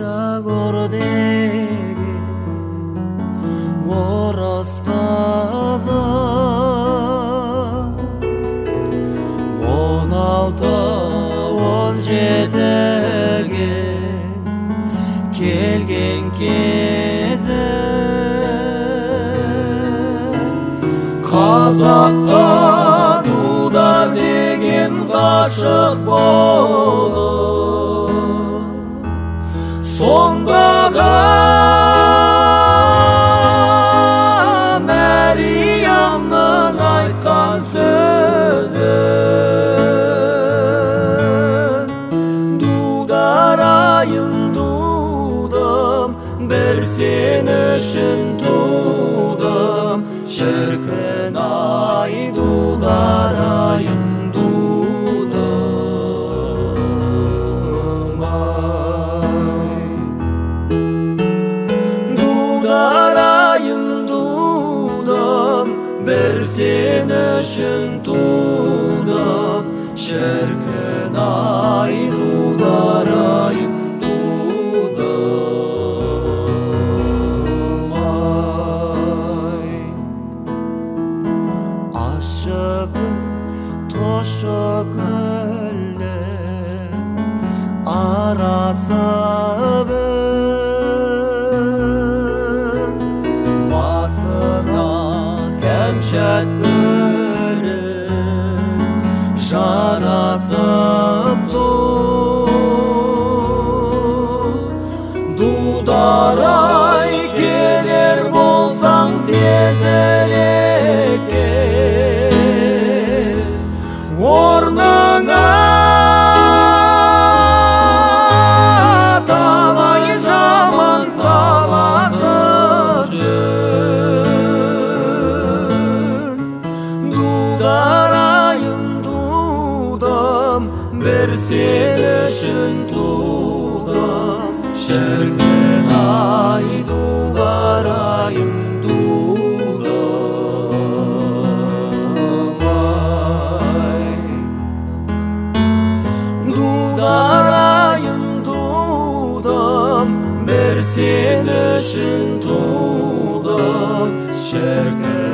Жагордегі орыс қызы 16-17-ге келген кезі қазаққа дудар деген ғашық болып сондағы Мәриямның айтқан сөзі дударайым тудым бір сен үшін тудым шіркін ай дударайым тудым ай дударайым тудым бір сен үшін тудым шіркін ай дударайым тудым ай ащы күн тұщы көлді арасы бір басына кәмшат көріп жарасып тұр дударай келер болсаң тезірек кел орныңа талай жаман таласып жүр дударайым тудым бір сен үшін тудым шіркін ай дударайым тудым ай дударайым тудым бір сен үшін тудым шіркін